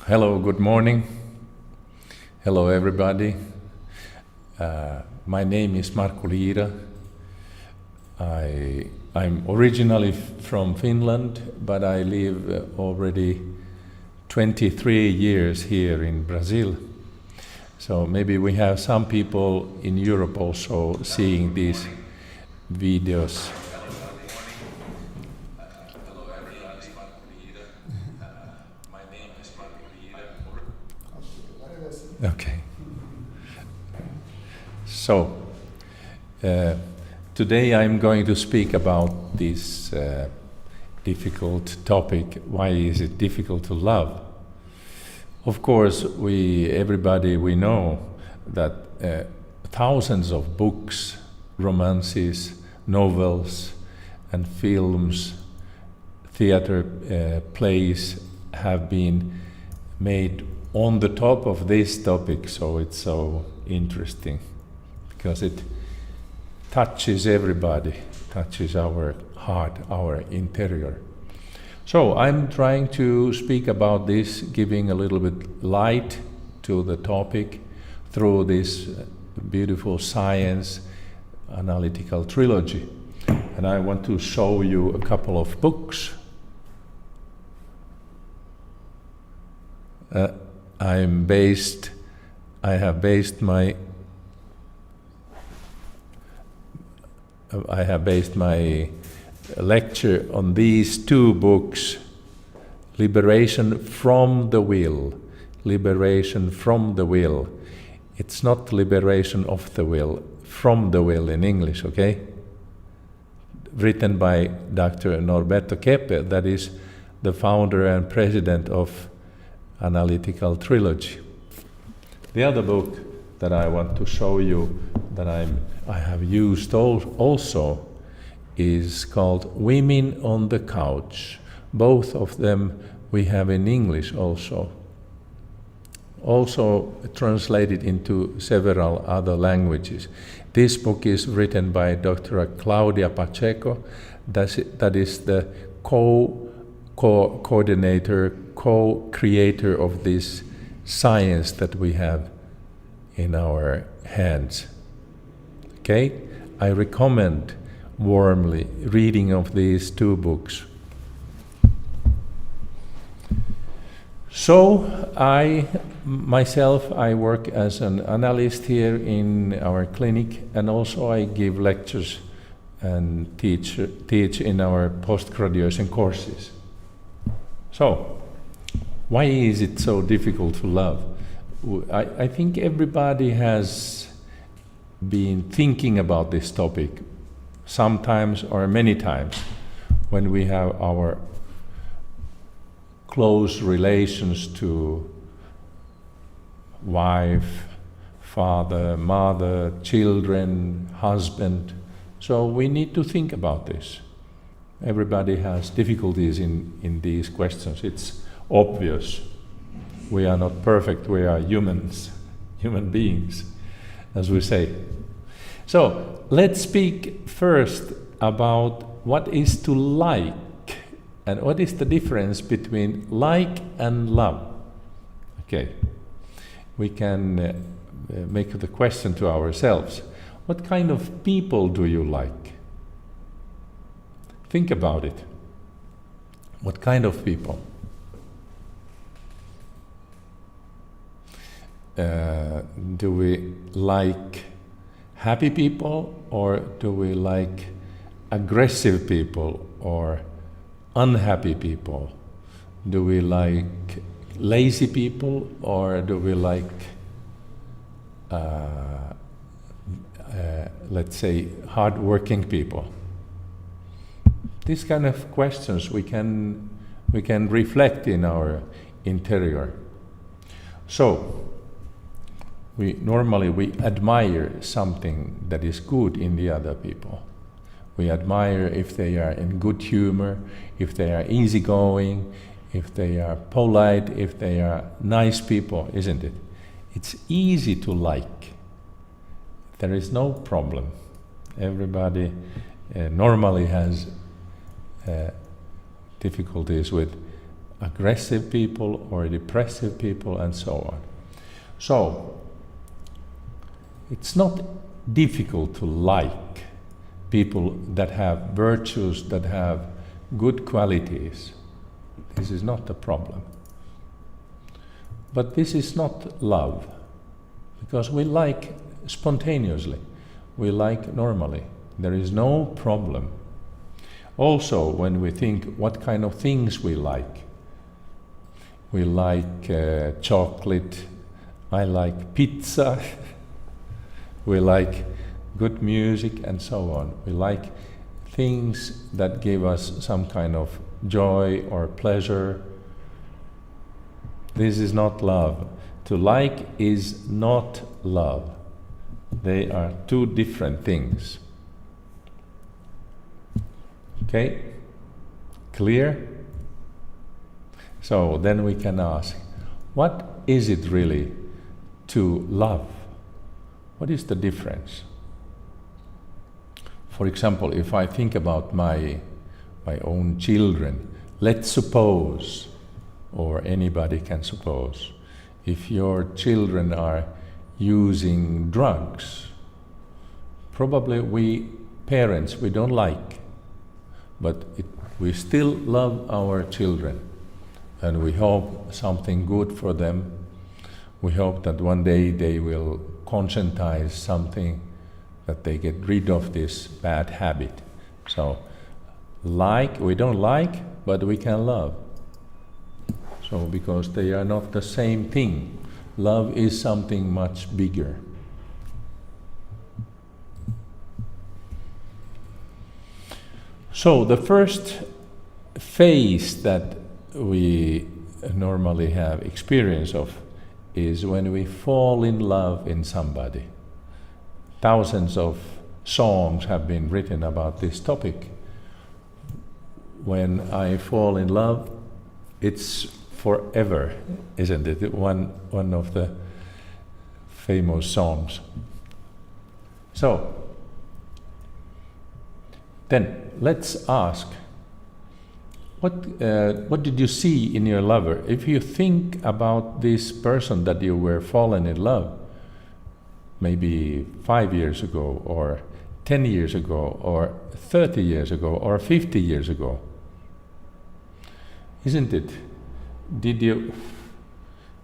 Hello, good morning. Hello, everybody. My name is Markku Lyyra. I'm originally from Finland, but I live already 23 years here in Brazil. So maybe we have some people in Europe also seeing these videos. Okay. So, today I'm going to speak about this difficult topic. Why is it difficult to love? Of course, everybody we know that thousands of books, romances, novels, and films, theater plays have been made on the top of this topic, so it's so interesting because it touches everybody, touches our heart, our interior. So I'm trying to speak about this, giving a little bit light to the topic through this beautiful science analytical trilogy. And I want to show you a couple of books. I have based my lecture on these two books, Liberation from the Will. Liberation from the Will. It's not liberation of the will, from the will in English, okay? Written by Dr. Norberto Keppe, that is the founder and president of Analytical Trilogy. The other book that I want to show you that I have used also is called Women on the Couch. Both of them we have in English also translated into several other languages. This book is written by Dr. Claudia Pacheco, that is the coordinator, co-creator of this science that we have in our hands. Okay? I recommend warmly reading of these two books. So I work as an analyst here in our clinic, and also I give lectures and teach in our post-graduation courses. So, why is it so difficult to love? I think everybody has been thinking about this topic sometimes or many times when we have our close relations to wife, father, mother, children, husband. So we need to think about this. Everybody has difficulties in these questions. It's obvious. We are not perfect, we are human beings, as we say. So let's speak first about what is to like and what is the difference between like and love. Okay, we can make the question to ourselves. What kind of people do you like? Think about it. What kind of people? Do we like happy people, or do we like aggressive people or unhappy people? Do we like lazy people, or do we like let's say hard-working people? These kind of questions we can reflect in our interior. So we admire something that is good in the other people. We admire if they are in good humor, if they are easygoing, if they are polite, if they are nice people, isn't it? It's easy to like. There is no problem. Everybody normally has difficulties with aggressive people or depressive people and so on. So, it's not difficult to like people that have virtues, that have good qualities. This is not the problem. But this is not love, because we like spontaneously, we like normally. There is no problem. Also, when we think what kind of things we like chocolate, I like pizza, we like good music and so on. We like things that give us some kind of joy or pleasure. This is not love. To like is not love. They are two different things. Okay? Clear? So then we can ask, what is it really to love? What is the difference? For example, if I think about my own children, let's suppose, or anybody can suppose, if your children are using drugs, probably we parents, we don't like, but we still love our children, and we hope something good for them. We hope that one day they will conscientize something, that they get rid of this bad habit. So, we don't like, but we can love. So, because they are not the same thing. Love is something much bigger. So, the first phase that we normally have experience of is when we fall in love in somebody. Thousands of songs have been written about this topic. When I fall in love, it's forever, isn't it? One of the famous songs. So, then let's ask, what did you see in your lover? If you think about this person that you were fallen in love, maybe 5 years ago, or 10 years ago, or 30 years ago, or 50 years ago, isn't it? Did you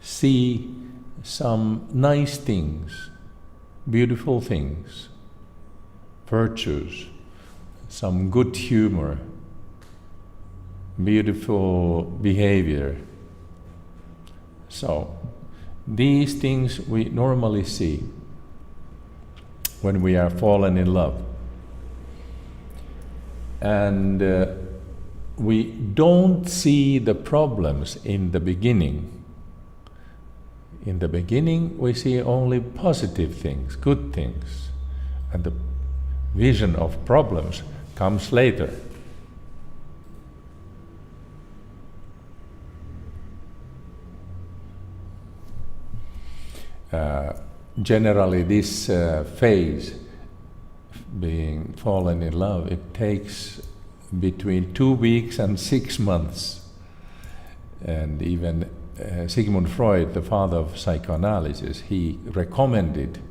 see some nice things, beautiful things, virtues, some good humor, beautiful behavior? So, these things we normally see when we are fallen in love. And we don't see the problems in the beginning. In the beginning, we see only positive things, good things, and the vision of problems comes later. Generally, this phase, being fallen in love, it takes between 2 weeks and 6 months. And even Sigmund Freud, the father of psychoanalysis, he recommended,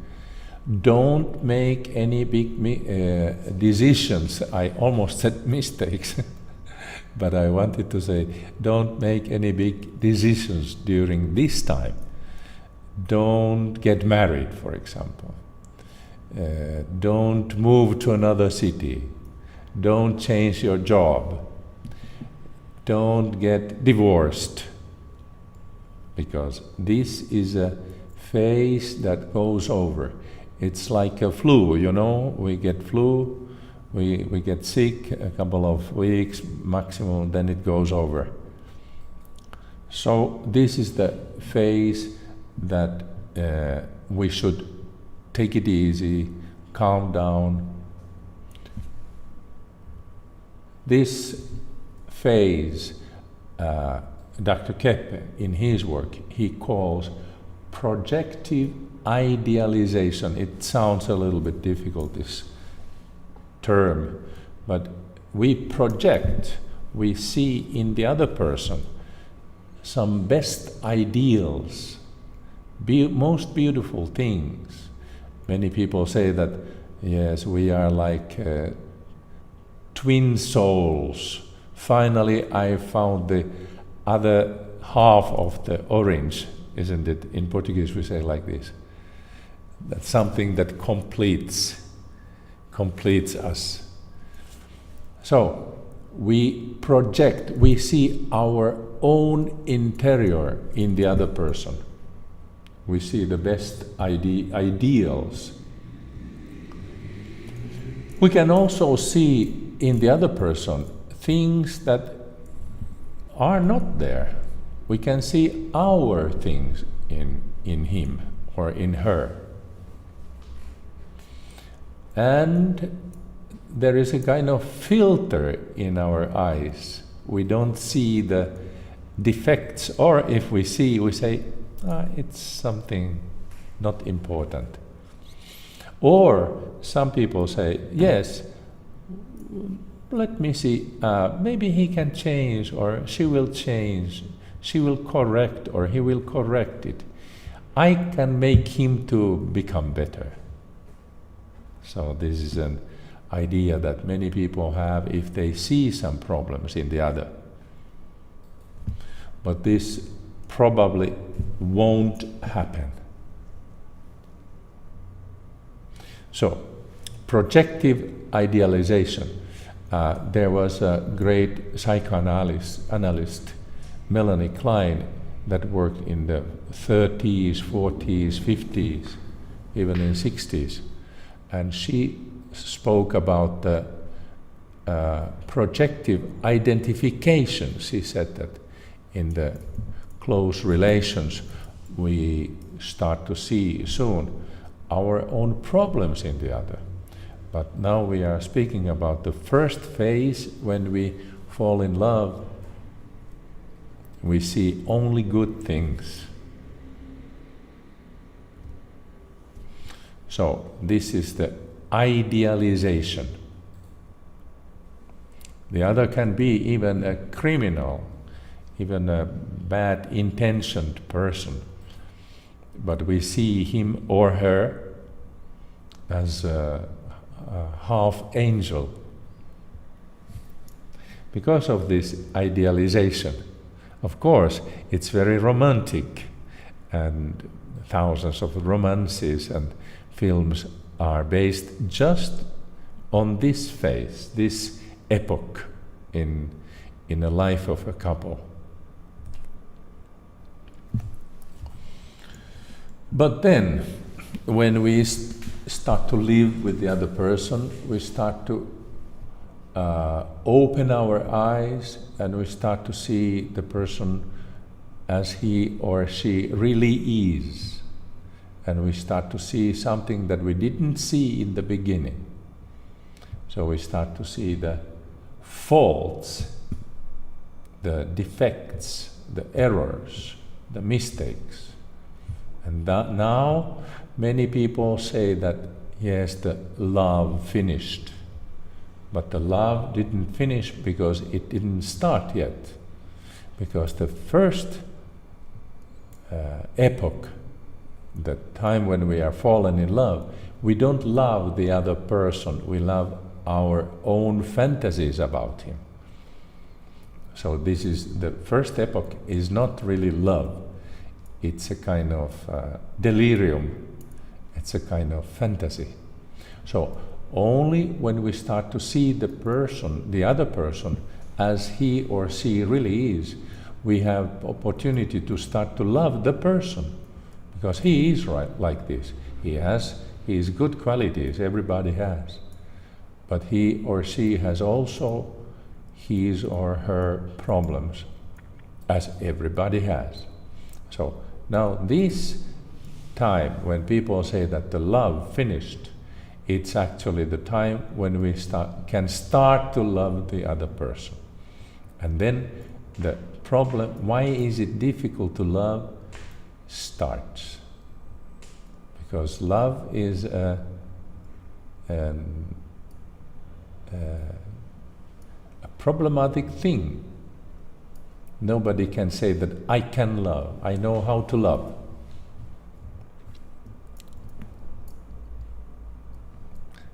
don't make any big decisions. I almost said mistakes, but I wanted to say, don't make any big decisions during this time. Don't get married, for example. Don't move to another city. Don't change your job. Don't get divorced. Because this is a phase that goes over. It's like a flu, you know, we get flu, we get sick a couple of weeks maximum, then it goes over. So this is the phase that we should take it easy, calm down. This phase, Dr. Keppe, in his work, he calls projective idealization. It sounds a little bit difficult, this term, but we project, we see in the other person some best ideals, most beautiful things. Many people say that, yes, we are like twin souls. Finally, I found the other half of the orange, isn't it? In Portuguese we say like this. That's something that completes us. So, we project, we see our own interior in the other person. We see the best ideals. We can also see in the other person things that are not there. We can see our things in him or in her. And there is a kind of filter in our eyes. We don't see the defects, or if we see, we say, it's something not important. Or some people say, yes, let me see, maybe he can change, or she will change, she will correct, or he will correct it. I can make him to become better. So this is an idea that many people have if they see some problems in the other. But this probably won't happen. So, projective idealization. There was a great psychoanalyst, Melanie Klein, that worked in the 30s, 40s, 50s, even in 60s. And she spoke about the projective identification. She said that in the close relations we start to see soon our own problems in the other. But now we are speaking about the first phase when we fall in love. We see only good things. So this is the idealization. The other can be even a criminal, even a bad intentioned person, but we see him or her as a half angel. Because of this idealization, of course, it's very romantic, and thousands of romances and films are based just on this phase, this epoch in the life of a couple. But then, when we start to live with the other person, we start to open our eyes and we start to see the person as he or she really is. And we start to see something that we didn't see in the beginning. So we start to see the faults, the defects, the errors, the mistakes. And that now many people say that, yes, the love finished. But the love didn't finish because it didn't start yet. Because the first epoch, the time when we are fallen in love, we don't love the other person, we love our own fantasies about him. So this is, the first epoch is not really love. It's a kind of delirium. It's a kind of fantasy. So only when we start to see the person, the other person, as he or she really is, we have opportunity to start to love the person. Because he is right like this. He has his good qualities, everybody has. But he or she has also his or her problems, as everybody has. So now this time when people say that the love finished, it's actually the time when we can start to love the other person. And then the problem, why is it difficult to love, starts. Because love is a problematic thing. Nobody can say that I can love, I know how to love.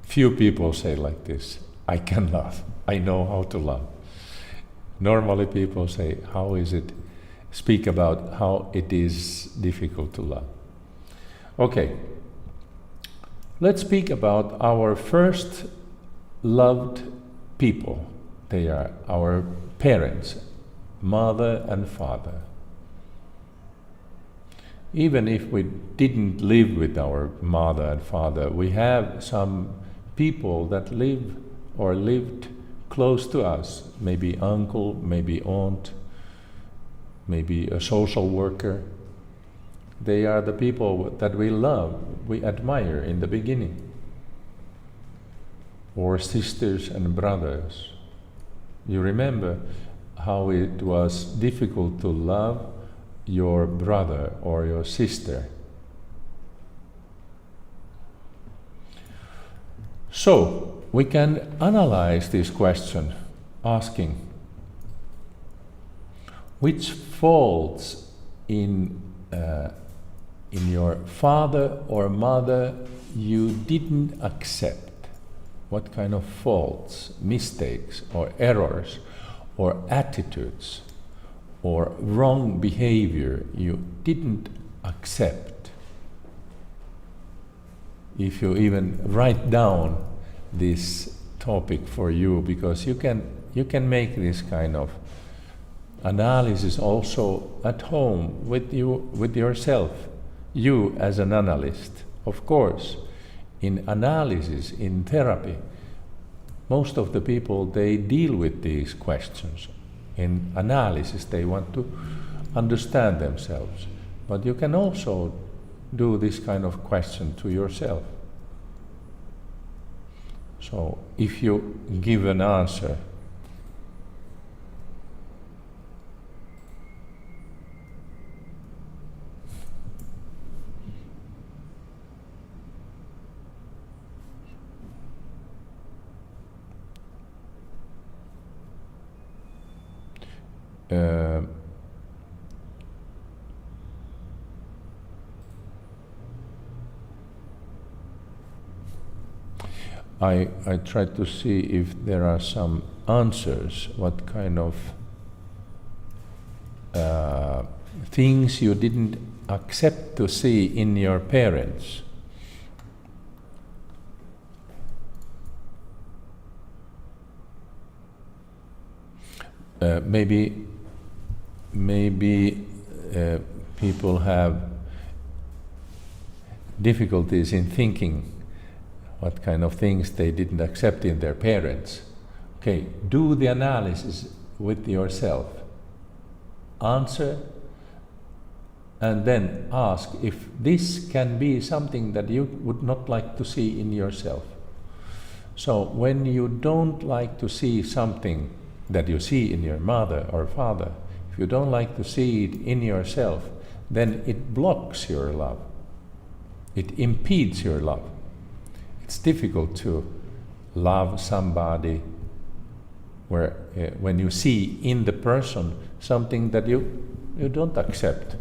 Few people say like this, I can love, I know how to love. Normally people say, speak about how it is difficult to love. Okay, let's speak about our first loved people. They are our parents, mother and father. Even if we didn't live with our mother and father, we have some people that live or lived close to us, maybe uncle, maybe aunt, maybe a social worker. They are the people that we love, we admire in the beginning. Or sisters and brothers. You remember how it was difficult to love your brother or your sister. So, we can analyze this question asking, which faults in your father or mother you didn't accept? What kind of faults, mistakes, or errors, or attitudes, or wrong behavior you didn't accept? If you even write down this topic for you, because you can make this kind of analysis also at home with yourself, you as an analyst. Of course, in analysis, in therapy, most of the people, they deal with these questions. In analysis, they want to understand themselves. But you can also do this kind of question to yourself. So, if you give an answer, I tried to see if there are some answers, what kind of things you didn't accept to see in your parents. Maybe people have difficulties in thinking what kind of things they didn't accept in their parents. Okay, do the analysis with yourself. Answer, and then ask if this can be something that you would not like to see in yourself. So when you don't like to see something that you see in your mother or father, if you don't like to see it in yourself, then it blocks your love. It impedes your love. It's difficult to love somebody when you see in the person something that you don't accept.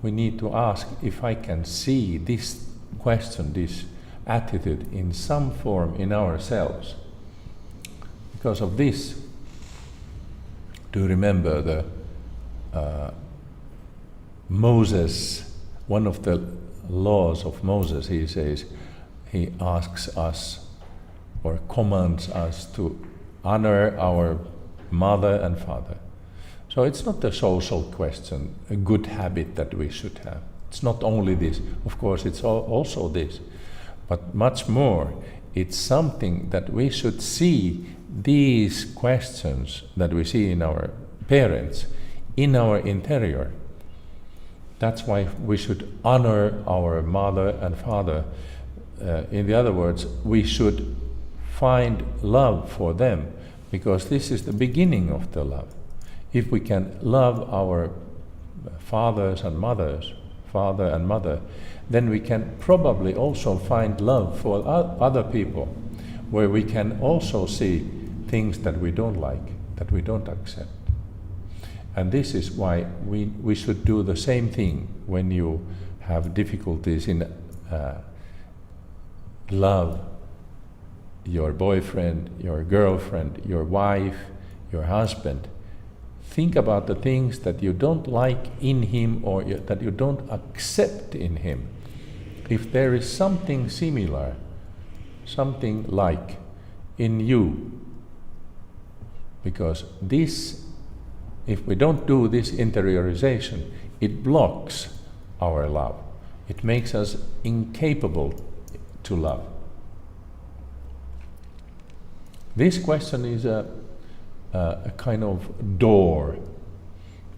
We need to ask if I can see this question, this attitude in some form in ourselves. Because of this, do you remember the Moses, one of the laws of Moses, he says, he asks us or commands us to honor our mother and father. So it's not a social question, a good habit that we should have. It's not only this, of course it's also this, but much more. It's something that we should see these questions that we see in our parents, in our interior. That's why we should honor our mother and father. In the other words, we should find love for them, because this is the beginning of the love. If we can love our fathers and mothers, father and mother, then we can probably also find love for other people, where we can also see things that we don't like, that we don't accept. And this is why we should do the same thing when you have difficulties in love your boyfriend, your girlfriend, your wife, your husband. Think about the things that you don't like in him or that you don't accept in him. If there is something similar, something like in you, because this, if we don't do this interiorization, it blocks our love. It makes us incapable to love. This question is a kind of door.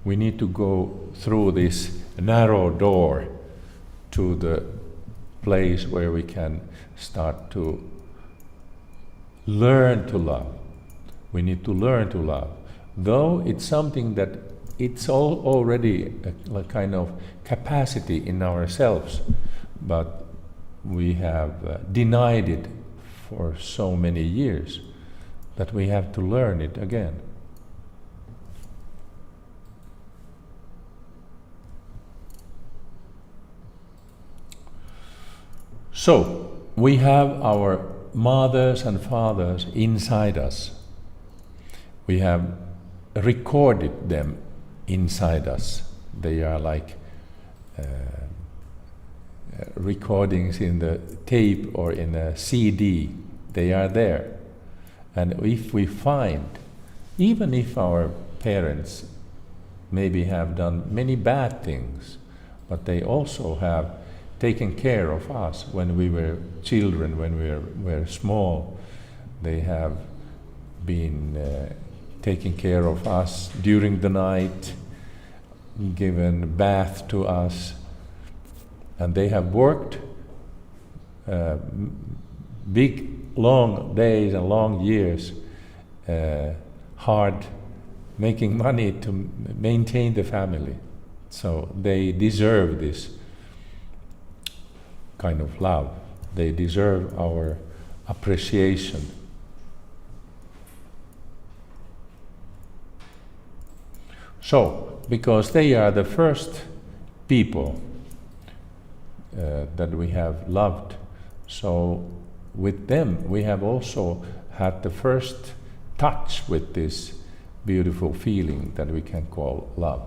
We need to go through this narrow door to the place where we can start to learn to love. We need to learn to love. Though it's something that it's already a kind of capacity in ourselves, but we have denied it for so many years that we have to learn it again. So, we have our mothers and fathers inside us. We have recorded them inside us. They are like recordings in the tape or in a CD. They are there. And if we find, even if our parents maybe have done many bad things, but they also have taken care of us when we were children, when we were small. They have been taking care of us during the night, given bath to us, and they have worked big, long days and long years, hard, making money to maintain the family. So they deserve this kind of love. They deserve our appreciation. So, because they are the first people that we have loved, so with them we have also had the first touch with this beautiful feeling that we can call love.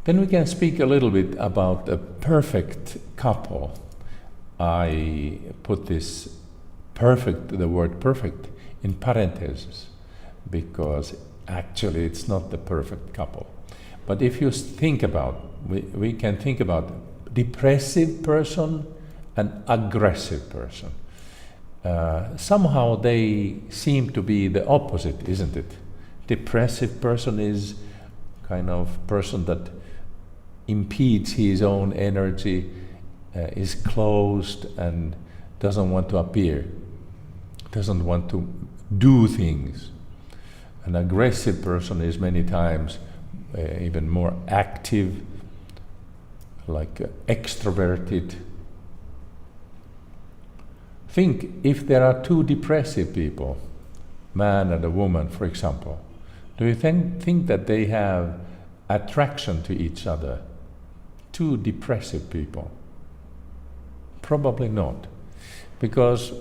Then we can speak a little bit about a perfect couple. I put this perfect, the word perfect, in parentheses, because actually it's not the perfect couple. But if you think about, we can think about depressive person and aggressive person. Somehow they seem to be the opposite, isn't it? Depressive person is kind of person that impedes his own energy, is closed and doesn't want to appear, doesn't want to do things. An aggressive person is many times even more active, like extroverted. Think if there are two depressive people, man and a woman, for example, do you think that they have attraction to each other? Two depressive people? Probably not, because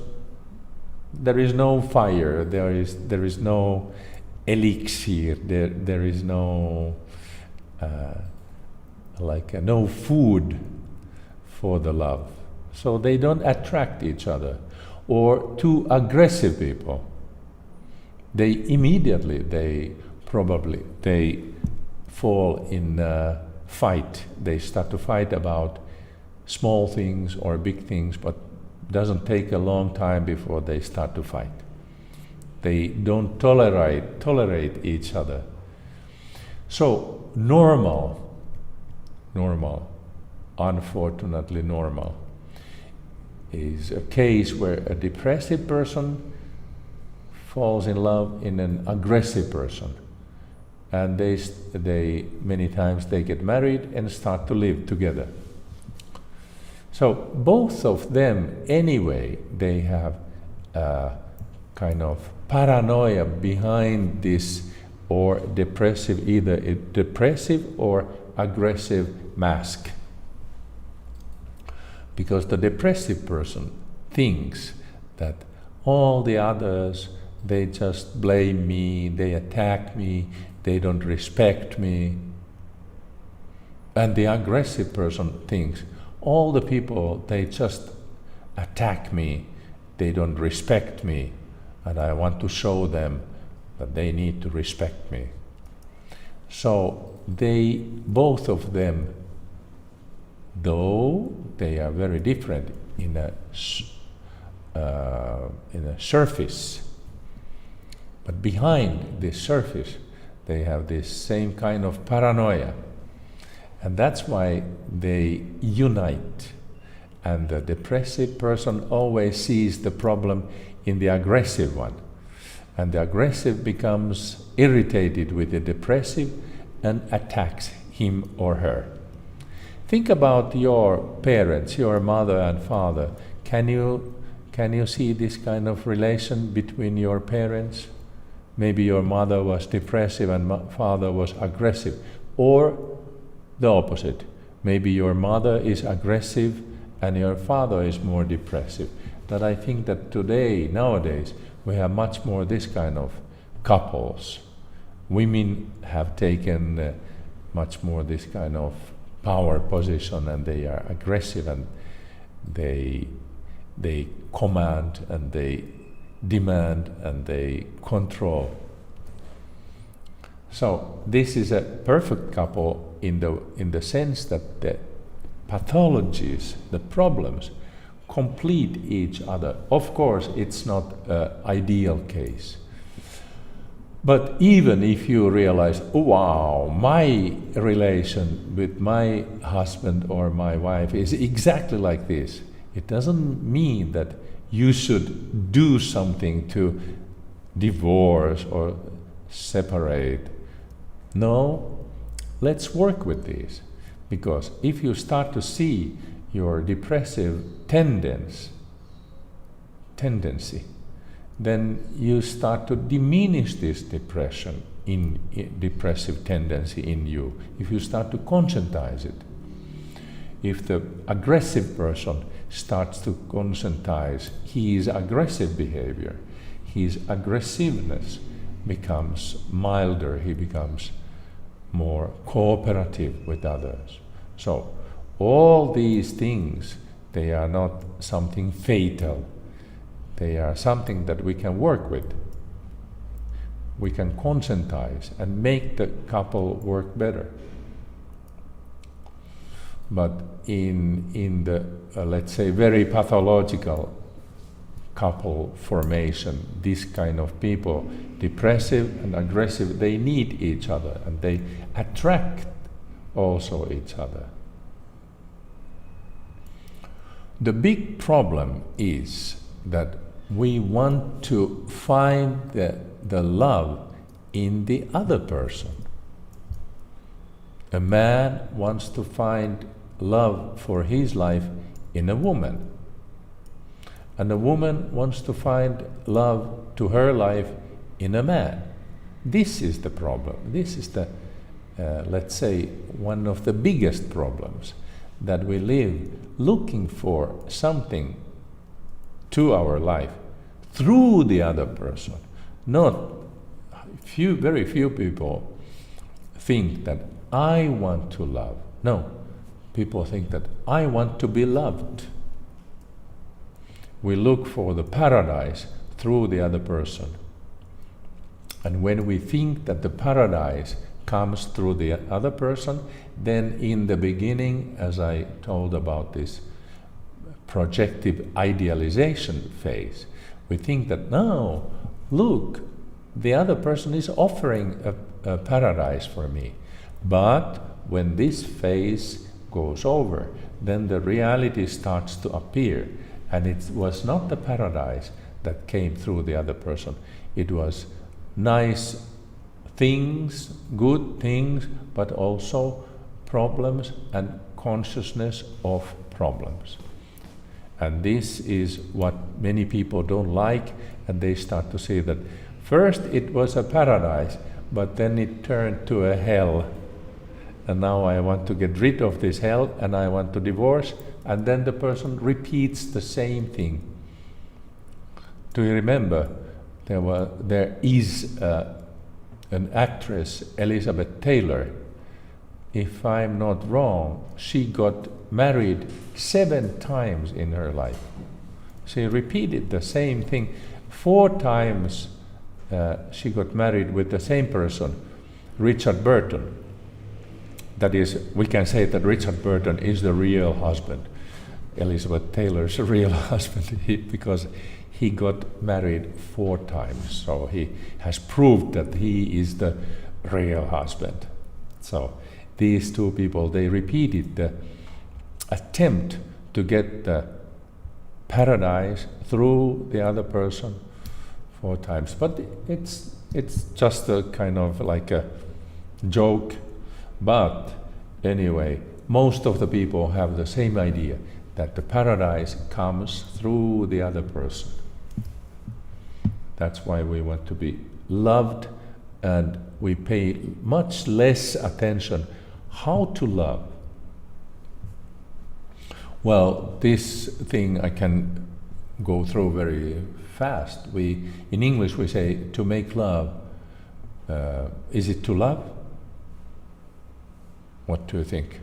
there is no fire, there is no elixir, there is no no food for the love, so they don't attract each other. Or two aggressive people, they immediately they fall in a fight. They start to fight about small things or big things, but doesn't take a long time before they start to fight. They don't tolerate each other. So normal, unfortunately normal, is a case where a depressive person falls in love in an aggressive person, and they many times they get married and start to live together. So both of them, anyway, they have kind of paranoia behind this, or depressive, either a depressive or aggressive mask. Because the depressive person thinks that all the others, they just blame me, they attack me, they don't respect me. And the aggressive person thinks, all the people, they just attack me, they don't respect me, and I want to show them that they need to respect me. So they, both of them, though they are very different in a surface, but behind this surface, they have this same kind of paranoia. And that's why they unite. And the depressive person always sees the problem in the aggressive one. And the aggressive becomes irritated with the depressive and attacks him or her. Think about your parents, your mother and father. Can you see this kind of relation between your parents? Maybe your mother was depressive and father was aggressive. Or the opposite. Maybe your mother is aggressive and your father is more depressive. But I think that today, nowadays, we have much more this kind of couples. Women have taken much more this kind of power position, and they are aggressive, and they command, and they demand, and they control. So this is a perfect couple in the sense that the pathologies, the problems, complete each other. Of course, it's not an ideal case. But even if you realize, oh, wow, my relation with my husband or my wife is exactly like this, it doesn't mean that you should do something to divorce or separate. No, let's work with these. Because if you start to see your depressive tendency, then you start to diminish this depressive tendency in you. If you start to conscientize it. If the aggressive person starts to conscientize his aggressive behavior, his aggressiveness becomes milder, he becomes more cooperative with others. So all these things, they are not something fatal. They are something that we can work with. We can conscientize and make the couple work better. But in the, let's say, very pathological couple formation, this kind of people, depressive and aggressive, they need each other and they attract also each other. The big problem is that we want to find the love in the other person. A man wants to find love for his life in a woman. And a woman wants to find love to her life in a man. This is the problem. This is the, let's say, one of the biggest problems, that we live looking for something to our life through the other person. Very few people think that I want to love. No, people think that I want to be loved. We look for the paradise through the other person. And when we think that the paradise comes through the other person, then in the beginning, as I told about this projective idealization phase, we think that, no, look, the other person is offering a paradise for me. But when this phase goes over, then the reality starts to appear. And it was not the paradise that came through the other person. It was nice things, good things, but also problems and consciousness of problems. And this is what many people don't like, and they start to say that first it was a paradise, but then it turned to a hell. And now I want to get rid of this hell and I want to divorce, and then the person repeats the same thing. Do you remember there is an actress, Elizabeth Taylor? If I'm not wrong, she got married 7 times in her life. She repeated the same thing. 4 times she got married with the same person, Richard Burton. That is, we can say that Richard Burton is the real husband. Elizabeth Taylor's real husband, because he got married 4 times. So he has proved that he is the real husband. So these 2 people, they repeated the attempt to get the paradise through the other person 4 times. But it's just a kind of like a joke. But anyway, most of the people have the same idea, that the paradise comes through the other person. That's why we want to be loved, and we pay much less attention how to love. Well, this thing I can go through very fast. In English we say to make love. Is it to love? What do you think?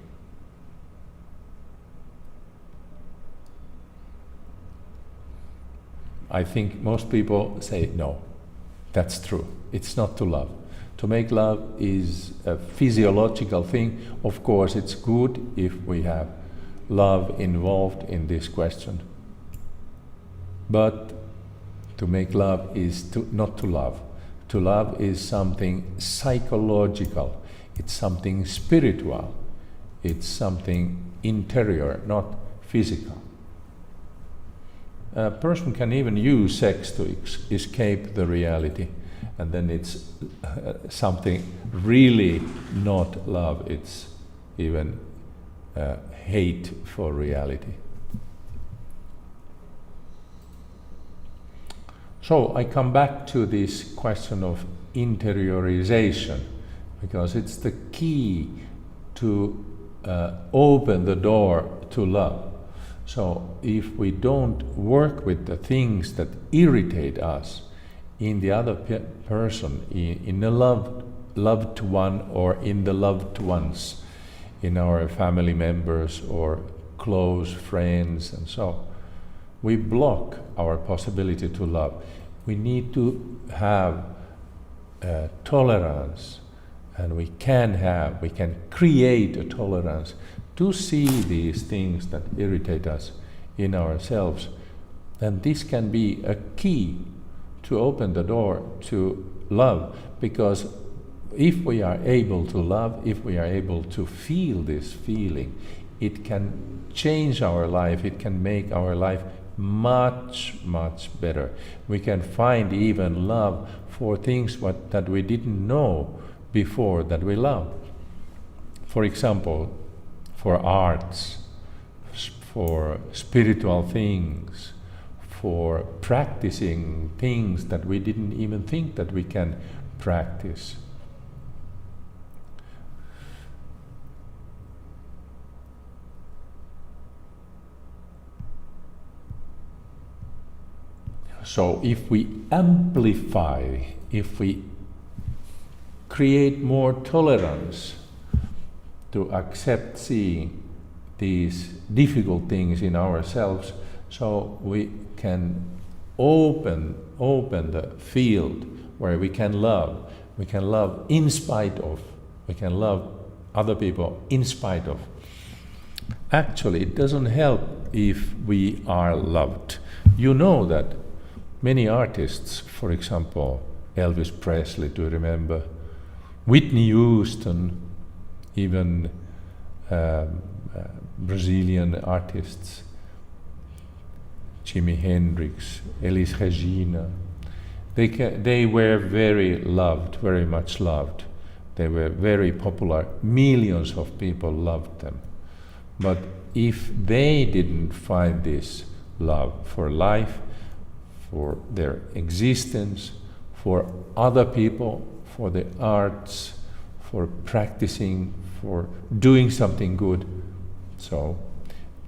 I think most people say no. That's true. It's not to love. To make love is a physiological thing. Of course, it's good if we have love involved in this question. But to make love is not to love. To love is something psychological. It's something spiritual. It's something interior, not physical. A person can even use sex to escape the reality, and then it's something really not love, it's even hate for reality. So I come back to this question of interiorization, because it's the key to open the door to love. So if we don't work with the things that irritate us in the other person, in a loved one, or in the loved ones, in our family members or close friends, and so we block our possibility to love. We need to have tolerance, and we can create a tolerance to see these things that irritate us in ourselves. And this can be a key to open the door to love, because if we are able to love, if we are able to feel this feeling, it can change our life, it can make our life much, much better. We can find even love for things that we didn't know before that we love. For example, for arts, for spiritual things, for practicing things that we didn't even think that we can practice. So if we amplify, if we create more tolerance to accept seeing these difficult things in ourselves, so we can open the field where we can love. We can love in spite of. We can love other people in spite of. Actually, it doesn't help if we are loved. You know that many artists, for example, Elvis Presley, do you remember? Whitney Houston, even Brazilian artists, Jimi Hendrix, Elis Regina, they were very loved, very much loved. They were very popular. Millions of people loved them. But if they didn't find this love for life, for their existence, for other people, for the arts, for practicing, for doing something good, so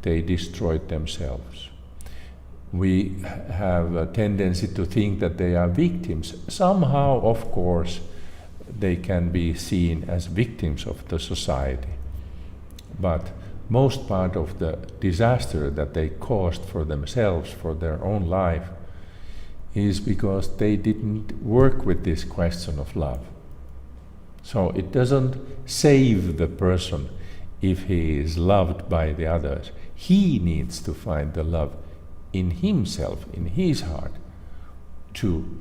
they destroyed themselves. We have a tendency to think that they are victims. Somehow, of course, they can be seen as victims of the society. But most part of the disaster that they caused for themselves, for their own life, is because they didn't work with this question of love. So it doesn't save the person if he is loved by the others. He needs to find the love in himself, in his heart, to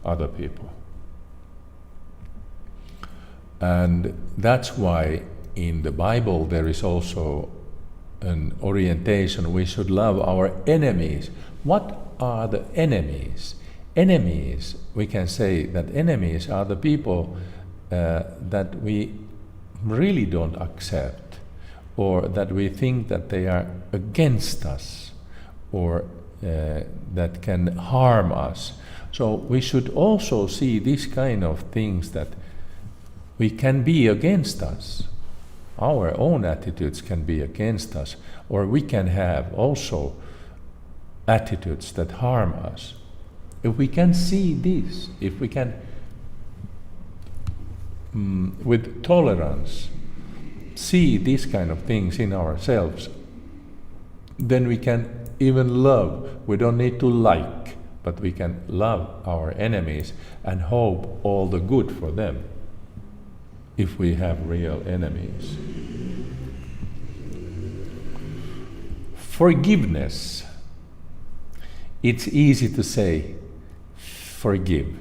other people. And that's why in the Bible there is also an orientation: we should love our enemies. What are the enemies? Enemies, we can say that enemies are the people that we really don't accept, or that we think that they are against us, or that can harm us. So we should also see these kind of things that we can be against us. Our own attitudes can be against us, or we can have also attitudes that harm us. If we can see this, if we can, with tolerance, see these kind of things in ourselves, then we can even love. We don't need to like, but we can love our enemies and hope all the good for them, if we have real enemies. Forgiveness. It's easy to say, forgive.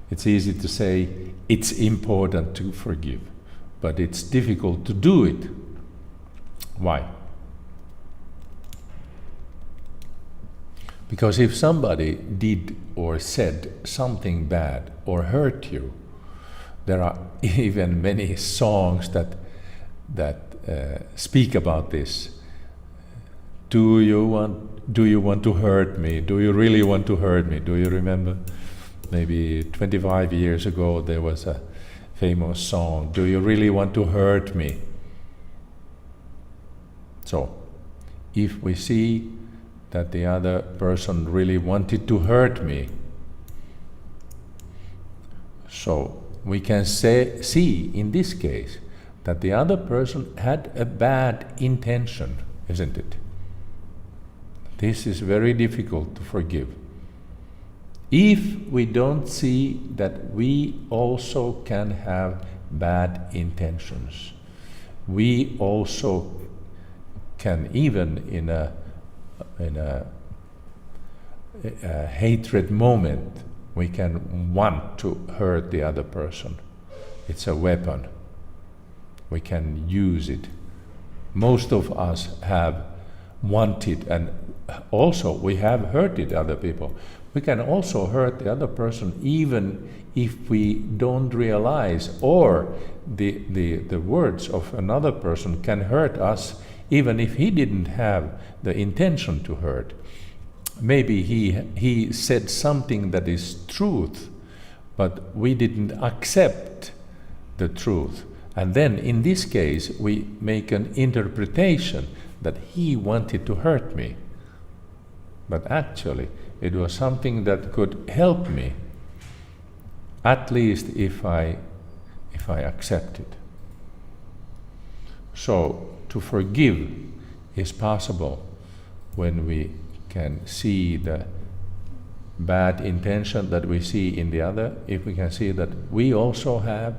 It's easy to say, it's important to forgive, but it's difficult to do it. Why? Because if somebody did or said something bad or hurt you, there are even many songs that speak about this. Do you want to hurt me? Do you really want to hurt me? Do you remember? Maybe 25 years ago there was a famous song, do you really want to hurt me? So, if we see that the other person really wanted to hurt me, so we can see in this case that the other person had a bad intention, isn't it? This is very difficult to forgive. If we don't see that we also can have bad intentions, we also can, even in a hatred moment, we can want to hurt the other person. It's a weapon. We can use it. Most of us have wanted, and also we have hurted other people. We can also hurt the other person even if we don't realize, or the words of another person can hurt us even if he didn't have the intention to hurt. Maybe he said something that is truth, but we didn't accept the truth. And then in this case we make an interpretation that he wanted to hurt me. But actually it was something that could help me, at least if I accept it. So to forgive is possible when we can see the bad intention that we see in the other, if we can see that we also have,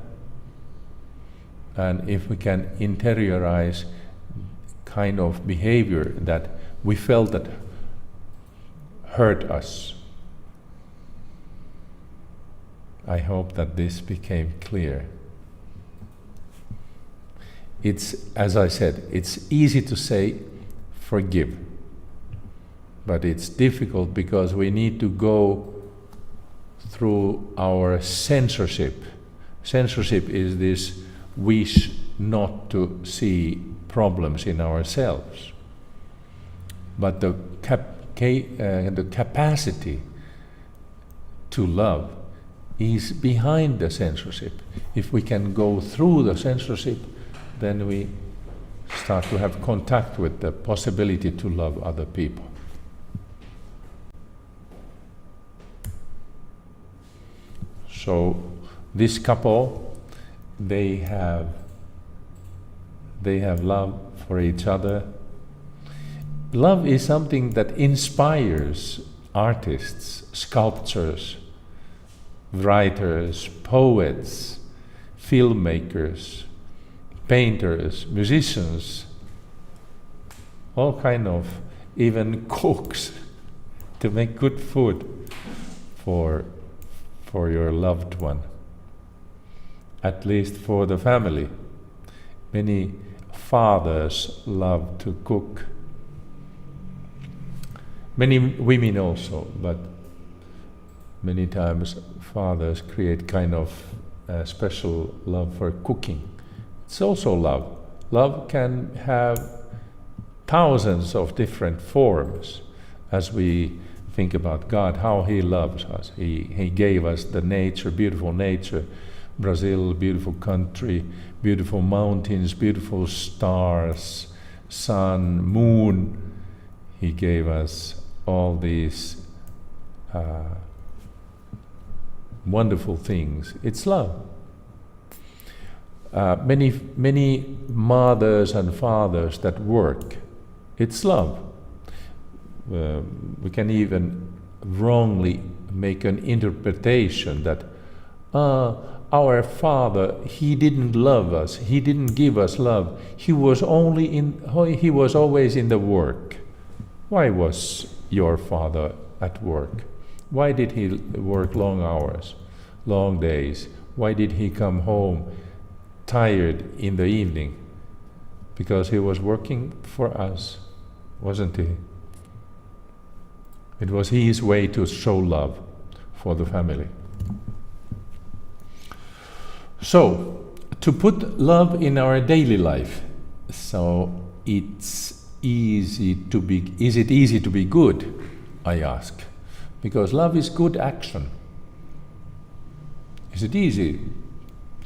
and if we can interiorize kind of behavior that we felt that hurt us. I hope that this became clear. It's, as I said, it's easy to say forgive, but it's difficult because we need to go through our censorship. Censorship is this wish not to see problems in ourselves. But the capacity to love is behind the censorship. If we can go through the censorship, then we start to have contact with the possibility to love other people. So this couple, they have love for each other. Love is something that inspires artists, sculptors, writers, poets, filmmakers, painters, musicians, all kind of, even cooks, to make good food for your loved one, at least for the family. Many fathers love to cook. Many women also, but many times fathers create kind of special love for cooking. It's also love. Love can have thousands of different forms as we think about God, how He loves us. He gave us the nature, beautiful nature, Brazil, beautiful country, beautiful mountains, beautiful stars, sun, moon. He gave us all these wonderful things. It's love. Many mothers and fathers that work, it's love. We can even wrongly make an interpretation that our father, he didn't love us, he didn't give us love, he was always in the work. Why was your father at work? Why did he work long hours, long days? Why did he come home tired in the evening? Because he was working for us, wasn't he? It was his way to show love for the family. So, to put love in our daily life, so is it easy to be good, I ask? Because love is good action. Is it easy?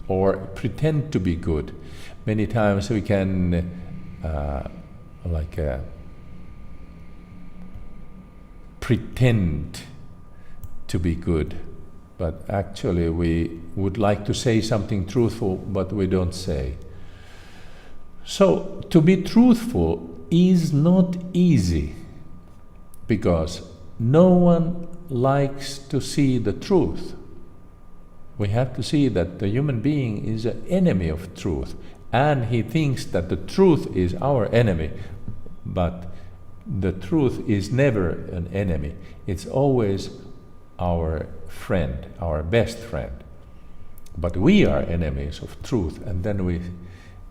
Or pretend to be good? Many times we can pretend to be good, but actually we would like to say something truthful, but we don't say. So to be truthful is not easy, because no one likes to see the truth. We have to see that the human being is an enemy of truth, and he thinks that the truth is our enemy, but the truth is never an enemy. It's always our friend, our best friend. But we are enemies of truth, and then we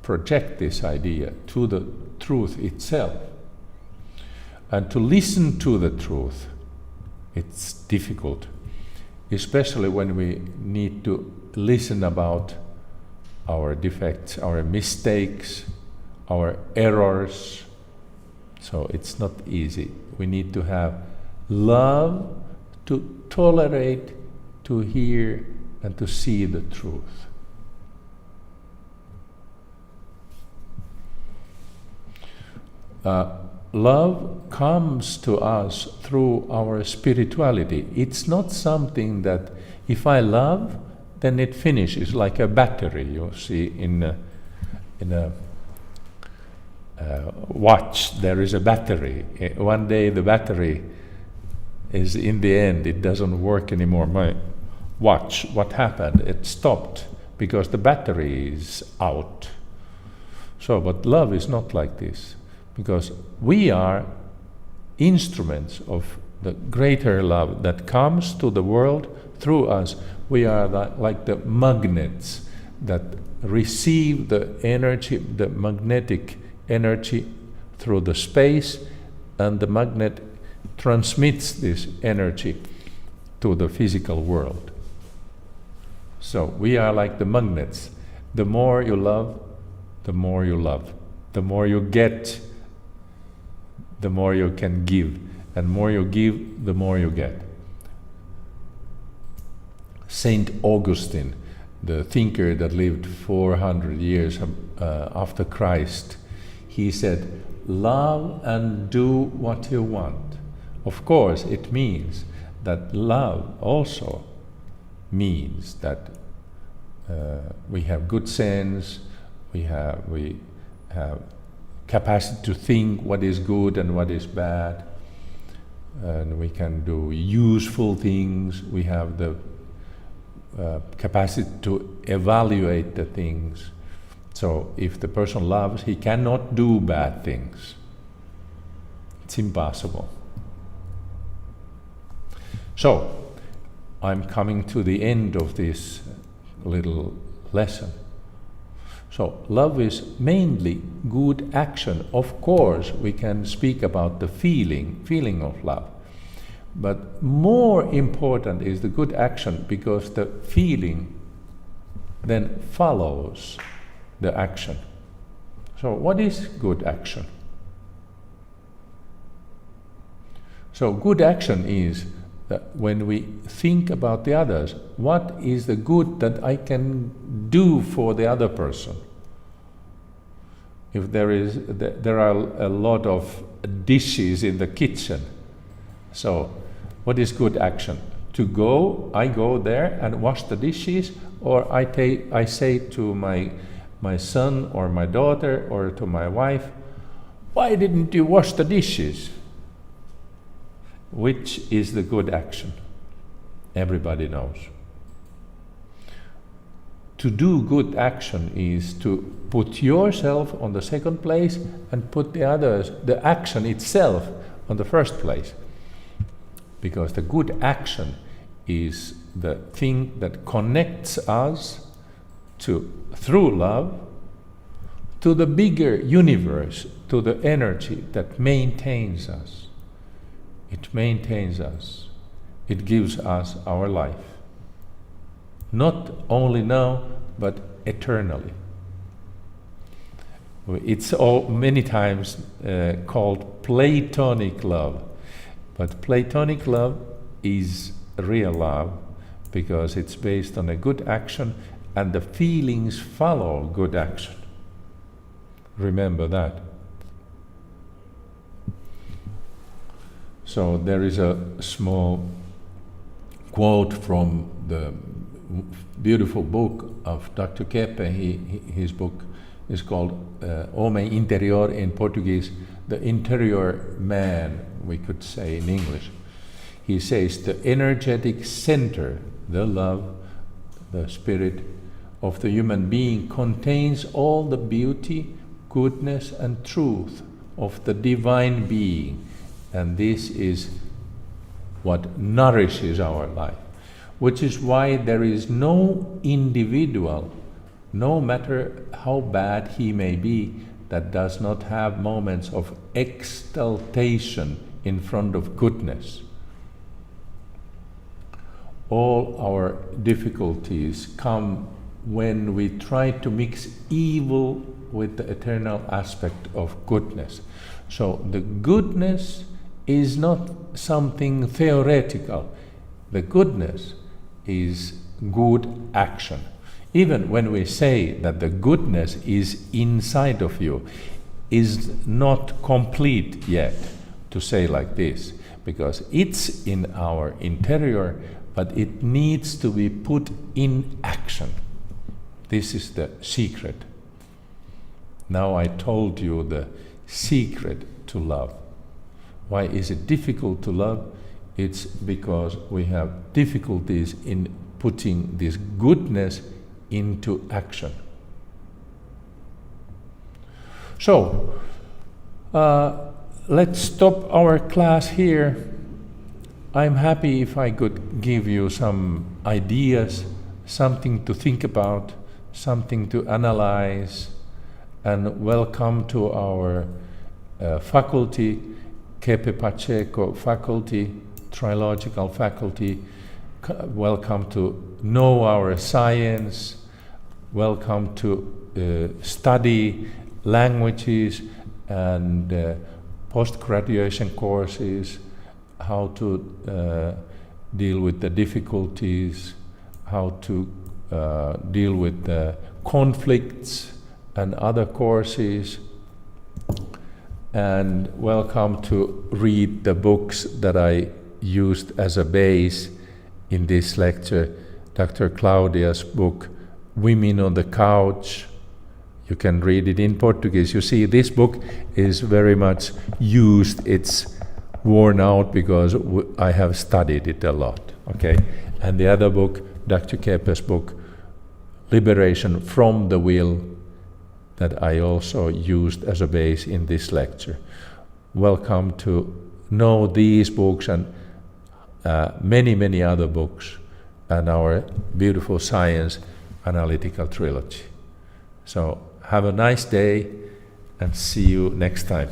project this idea to the truth itself. And to listen to the truth, it's difficult, especially when we need to listen about our defects, our mistakes, our errors. So it's not easy. We need to have love to tolerate, to hear, and to see the truth. Love comes to us through our spirituality. It's not something that if I love, then it finishes, like a battery. You see in a watch, there is a battery. One day the battery is in the end, it doesn't work anymore. My watch, what happened? It stopped because the battery is out. So, but love is not like this, because we are instruments of the greater love that comes to the world through us. We are like the magnets that receive the energy, the magnetic energy through the space, and the magnet transmits this energy to the physical world. So we are like the magnets. The more you love, the more you love. The more you get, the more you can give. And more you give, the more you get. Saint Augustine, the thinker that lived 400 years after Christ, he said, love and do what you want. Of course, it means that love also means that we have good sense, we have capacity to think what is good and what is bad, and we can do useful things, we have the capacity to evaluate the things. So if the person loves, he cannot do bad things. It's impossible. So I'm coming to the end of this little lesson. So love is mainly good action. Of course, we can speak about the feeling of love. But more important is the good action, because the feeling then follows the action. So what is good action? So good action is that when we think about the others, what is the good that I can do for the other person? If there are a lot of dishes in the kitchen, so what is good action? I go there and wash the dishes, or I say to my son or my daughter or to my wife, why didn't you wash the dishes? Which is the good action? Everybody knows. To do good action is to put yourself on the second place and put the action itself on the first place. Because the good action is the thing that connects us through love to the bigger universe, to the energy that maintains us. It maintains us. It gives us our life. Not only now, but eternally. It's many times called Platonic love. But Platonic love is real love because it's based on a good action and the feelings follow good action. Remember that. So there is a small quote from the beautiful book of Dr. Keppe. His book is called Homem Interior in Portuguese, the interior man, we could say in English. He says the energetic center, the love, the spirit of the human being contains all the beauty, goodness and truth of the divine being. And this is what nourishes our life, which is why there is no individual, no matter how bad he may be, that does not have moments of exaltation in front of goodness. All our difficulties come when we try to mix evil with the eternal aspect of goodness. So the goodness is not something theoretical. The goodness is good action. Even when we say that the goodness is inside of you, is not complete yet to say like this, because it's in our interior, but it needs to be put in action. This is the secret. Now I told you the secret to love. Why is it difficult to love? It's because we have difficulties in putting this goodness into action. So, let's stop our class here. I'm happy if I could give you some ideas, something to think about, something to analyze, and welcome to our faculty, Keppe Pacheco faculty, Trilógical faculty. Welcome to know our science, welcome to study languages and post-graduation courses, how to deal with the difficulties, how to deal with the conflicts and other courses. And welcome to read the books that I used as a base in this lecture. Dr. Claudia's book, Women on the Couch. You can read it in Portuguese. You see, this book is very much used. It's worn out because I have studied it a lot. Okay, and the other book, Dr. Keppe's book, Liberation from the Will, that I also used as a base in this lecture. Welcome to know these books and many, many other books and our beautiful science analytical trilogy. So have a nice day and see you next time.